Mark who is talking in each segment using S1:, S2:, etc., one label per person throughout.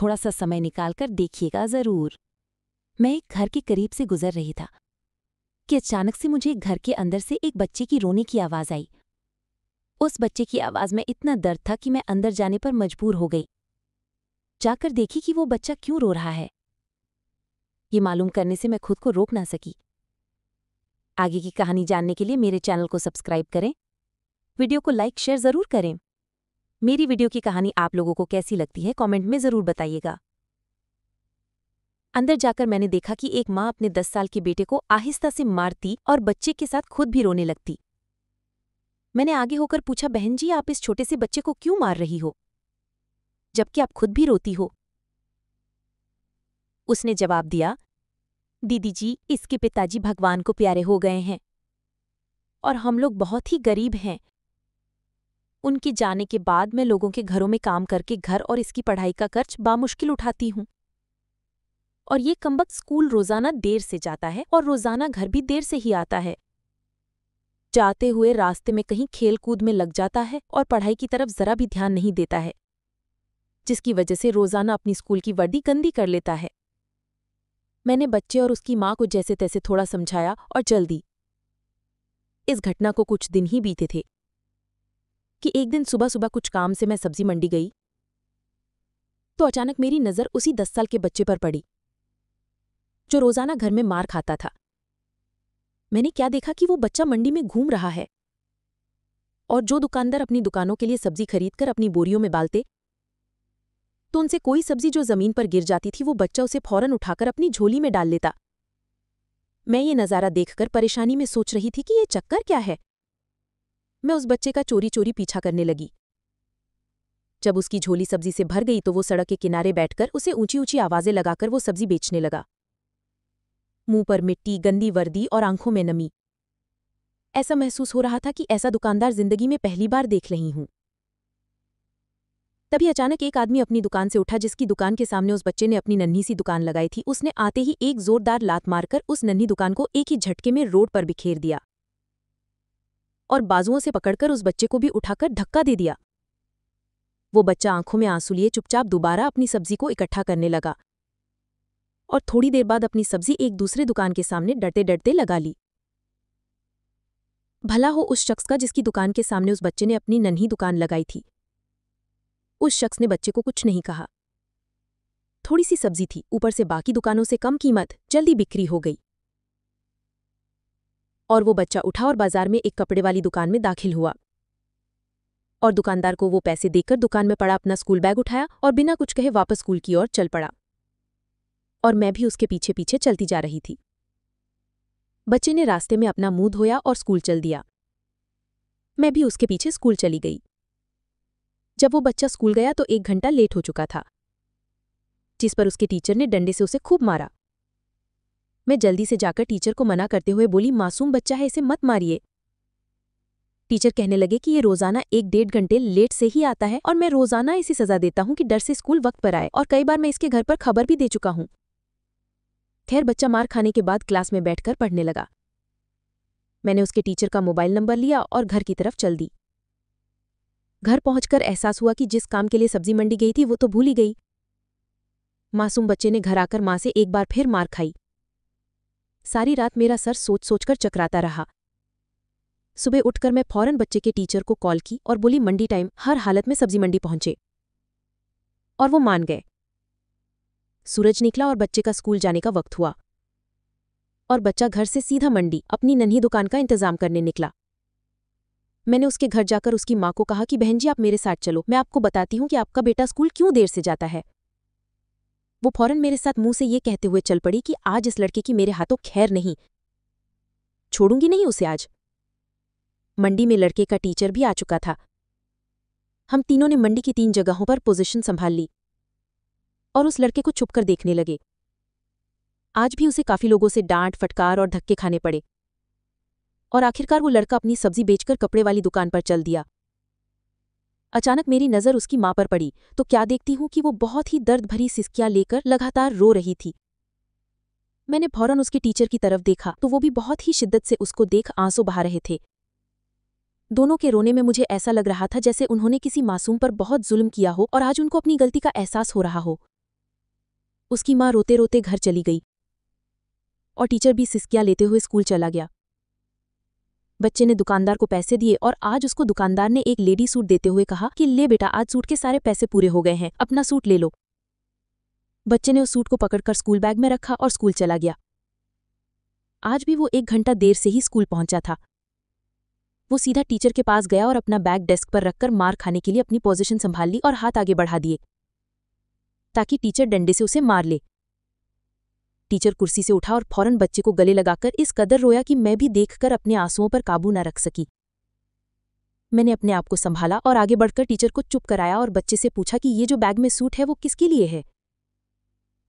S1: थोड़ा सा समय निकालकर देखिएगा ज़रूर। मैं एक घर के करीब से गुजर रही था कि अचानक से मुझे घर के अंदर से एक बच्चे की रोने की आवाज़ आई। उस बच्चे की आवाज़ में इतना दर्द था कि मैं अंदर जाने पर मजबूर हो गई। जाकर देखी कि वो बच्चा क्यों रो रहा है। ये मालूम करने से मैं खुद को रोक ना सकी। आगे की कहानी जानने के लिए मेरे चैनल को सब्सक्राइब करें, वीडियो को लाइक शेयर ज़रूर करें। मेरी वीडियो की कहानी आप लोगों को कैसी लगती है कमेंट में ज़रूर बताइएगा। अंदर जाकर मैंने देखा कि एक माँ अपने 10 साल के बेटे को आहिस्ता से मारती और बच्चे के साथ खुद भी रोने लगती। मैंने आगे होकर पूछा, बहन जी आप इस छोटे से बच्चे को क्यों मार रही हो जबकि आप खुद भी रोती हो? उसने जवाब दिया, दीदी जी इसके पिताजी भगवान को प्यारे हो गए हैं और हम लोग बहुत ही गरीब हैं। उनके जाने के बाद मैं लोगों के घरों में काम करके घर और इसकी पढ़ाई का खर्च बामुश्किल उठाती हूँ। और ये कमबख्त स्कूल रोजाना देर से जाता है और रोजाना घर भी देर से ही आता है। जाते हुए रास्ते में कहीं खेल कूद में लग जाता है और पढ़ाई की तरफ जरा भी ध्यान नहीं देता है, जिसकी वजह से रोजाना अपनी स्कूल की वर्दी गंदी कर लेता है। मैंने बच्चे और उसकी माँ को जैसे तैसे थोड़ा समझाया और चल दी। इस घटना को कुछ दिन ही बीते थे कि एक दिन सुबह सुबह कुछ काम से मैं सब्जी मंडी गई तो अचानक मेरी नज़र उसी 10 साल के बच्चे पर पड़ी जो रोजाना घर में मार खाता था। मैंने क्या देखा कि वो बच्चा मंडी में घूम रहा है और जो दुकानदार अपनी दुकानों के लिए सब्जी खरीदकर अपनी बोरियों में डालते तो उनसे कोई सब्जी जो जमीन पर गिर जाती थी वो बच्चा उसे फौरन उठाकर अपनी झोली में डाल लेता। मैं ये नज़ारा देखकर परेशानी में सोच रही थी कि ये चक्कर क्या है। मैं उस बच्चे का चोरी चोरी पीछा करने लगी। जब उसकी झोली सब्जी से भर गई तो वो सड़क के किनारे बैठकर उसे ऊंची ऊंची आवाजें लगाकर वो सब्जी बेचने लगा। मुंह पर मिट्टी, गंदी वर्दी और आंखों में नमी। ऐसा महसूस हो रहा था कि ऐसा दुकानदार जिंदगी में पहली बार देख रही हूं। तभी अचानक एक आदमी अपनी दुकान से उठा जिसकी दुकान के सामने उस बच्चे ने अपनी नन्ही सी दुकान लगाई थी। उसने आते ही एक जोरदार लात मारकर उस नन्ही दुकान को एक ही झटके में रोड पर बिखेर दिया और बाजुओं से पकड़कर उस बच्चे को भी उठाकर धक्का दे दिया। वो बच्चा आंखों में आंसू लिए चुपचाप दोबारा अपनी सब्जी को इकट्ठा करने लगा और थोड़ी देर बाद अपनी सब्जी एक दूसरे दुकान के सामने डरते डरते लगा ली। भला हो उस शख्स का जिसकी दुकान के सामने उस बच्चे ने अपनी नन्ही दुकान लगाई थी। उस शख्स ने बच्चे को कुछ नहीं कहा। थोड़ी सी सब्जी थी, ऊपर से बाकी दुकानों से कम कीमत, जल्दी बिक्री हो गई और वो बच्चा उठा और बाजार में एक कपड़े वाली दुकान में दाखिल हुआ और दुकानदार को वो पैसे देकर दुकान में पड़ा अपना स्कूल बैग उठाया और बिना कुछ कहे वापस स्कूल की ओर चल पड़ा और मैं भी उसके पीछे पीछे चलती जा रही थी। बच्चे ने रास्ते में अपना मुंह धोया और स्कूल चल दिया। मैं भी उसके पीछे स्कूल चली गई। जब वो बच्चा स्कूल गया तो 1 घंटा लेट हो चुका था, जिस पर उसके टीचर ने डंडे से उसे खूब मारा। मैं जल्दी से जाकर टीचर को मना करते हुए बोली, मासूम बच्चा है, इसे मत मारिए। टीचर कहने लगे कि ये रोजाना 1-1.5 घंटे लेट से ही आता है और मैं रोजाना इसे सजा देता हूं कि डर से स्कूल वक्त पर आए और कई बार मैं इसके घर पर खबर भी दे चुका हूं। खैर बच्चा मार खाने के बाद क्लास में बैठकर पढ़ने लगा। मैंने उसके टीचर का मोबाइल नंबर लिया और घर की तरफ चल दी। घर पहुंचकर एहसास हुआ कि जिस काम के लिए सब्जी मंडी गई थी वो तो भूल ही गई। मासूम बच्चे ने घर आकर मां से एक बार फिर मार खाई। सारी रात मेरा सर सोच सोचकर चकराता रहा। सुबह उठकर मैं फौरन बच्चे के टीचर को कॉल की और बोली मंडी टाइम, हर हालत में सब्जी मंडी पहुंचे, और वो मान गए। सूरज निकला और बच्चे का स्कूल जाने का वक्त हुआ और बच्चा घर से सीधा मंडी अपनी नन्ही दुकान का इंतजाम करने निकला। मैंने उसके घर जाकर उसकी माँ को कहा कि बहन जी आप मेरे साथ चलो, मैं आपको बताती हूँ कि आपका बेटा स्कूल क्यों देर से जाता है। वो फौरन मेरे साथ मुंह से ये कहते हुए चल पड़ी कि आज इस लड़के की मेरे हाथों खैर नहीं, छोड़ूंगी नहीं उसे आज। मंडी में लड़के का टीचर भी आ चुका था। हम तीनों ने मंडी की 3 जगहों पर पोजीशन संभाल ली और उस लड़के को छुपकर देखने लगे। आज भी उसे काफी लोगों से डांट, फटकार और धक्के खाने पड़े और आखिरकार वो लड़का अपनी सब्जी बेचकर कपड़े वाली दुकान पर चल दिया। अचानक मेरी नज़र उसकी मां पर पड़ी तो क्या देखती हूं कि वो बहुत ही दर्द भरी सिसकियां लेकर लगातार रो रही थी। मैंने फौरन उसके टीचर की तरफ देखा तो वो भी बहुत ही शिद्दत से उसको देख आंसू बहा रहे थे। दोनों के रोने में मुझे ऐसा लग रहा था जैसे उन्होंने किसी मासूम पर बहुत जुल्म किया हो और आज उनको अपनी गलती का एहसास हो रहा हो। उसकी माँ रोते रोते घर चली गई और टीचर भी सिसकियां लेते हुए स्कूल चला गया। बच्चे ने दुकानदार को पैसे दिए और आज उसको दुकानदार ने एक लेडी सूट देते हुए कहा कि ले बेटा, आज सूट के सारे पैसे पूरे हो गए हैं, अपना सूट ले लो। बच्चे ने उस सूट को पकड़कर स्कूल बैग में रखा और स्कूल चला गया। आज भी वो 1 घंटा देर से ही स्कूल पहुंचा था। वो सीधा टीचर के पास गया और अपना बैग डेस्क पर रखकर मार खाने के लिए अपनी पोजीशन संभाल ली और हाथ आगे बढ़ा दिए ताकि टीचर डंडे से उसे मार ले। टीचर कुर्सी से उठा और फौरन बच्चे को गले लगाकर इस कदर रोया कि मैं भी देखकर अपने आंसुओं पर काबू न रख सकी। मैंने अपने आप को संभाला और आगे बढ़कर टीचर को चुप कराया और बच्चे से पूछा कि ये जो बैग में सूट है वो किसके लिए है।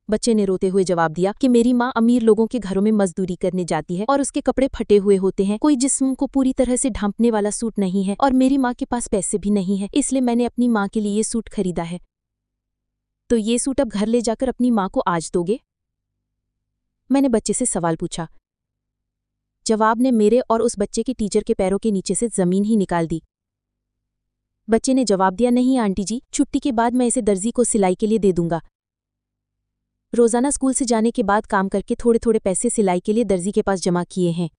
S1: बच्चे ने रोते हुए जवाब दिया कि मेरी माँ अमीर लोगों के घरों में मजदूरी करने जाती है और उसके कपड़े फटे हुए होते हैं, कोई जिस्म को पूरी तरह से ढांपने वाला सूट नहीं है और मेरी माँ के पास पैसे भी नहीं है, इसलिए मैंने अपनी माँ के लिए ये सूट खरीदा है। तो ये सूट अब घर ले जाकर अपनी माँ को आज दोगे? मैंने बच्चे से सवाल पूछा। जवाब ने मेरे और उस बच्चे के टीचर के पैरों के नीचे से जमीन ही निकाल दी। बच्चे ने जवाब दिया, नहीं आंटी जी, छुट्टी के बाद मैं इसे दर्जी को सिलाई के लिए दे दूंगा। रोजाना स्कूल से जाने के बाद काम करके थोड़े थोड़े पैसे सिलाई के लिए दर्जी के पास जमा किए हैं।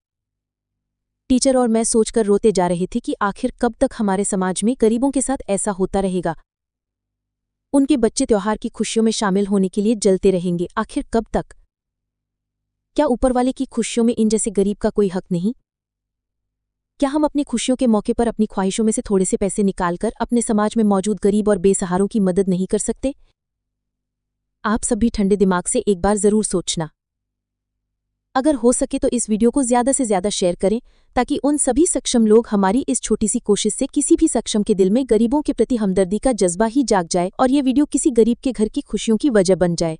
S1: टीचर और मैं सोचकर रोते जा रहे थे कि आखिर कब तक हमारे समाज में गरीबों के साथ ऐसा होता रहेगा। उनके बच्चे त्योहार की खुशियों में शामिल होने के लिए जलते रहेंगे, आखिर कब तक? क्या ऊपर वाले की खुशियों में इन जैसे गरीब का कोई हक नहीं? क्या हम अपनी खुशियों के मौके पर अपनी ख्वाहिशों में से थोड़े से पैसे निकालकर अपने समाज में मौजूद गरीब और बेसहारों की मदद नहीं कर सकते? आप सभी ठंडे दिमाग से एक बार जरूर सोचना। अगर हो सके तो इस वीडियो को ज्यादा से ज्यादा शेयर करें ताकि उन सभी सक्षम लोग हमारी इस छोटी सी कोशिश से किसी भी सक्षम के दिल में गरीबों के प्रति हमदर्दी का जज्बा ही जाग जाए और ये वीडियो किसी गरीब के घर की खुशियों की वजह बन जाए।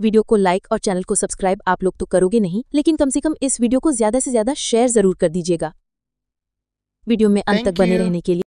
S1: वीडियो को लाइक और चैनल को सब्सक्राइब आप लोग तो करोगे नहीं, लेकिन कम से कम इस वीडियो को ज्यादा से ज्यादा शेयर जरूर कर दीजिएगा। वीडियो में अंत तक बने रहने के लिए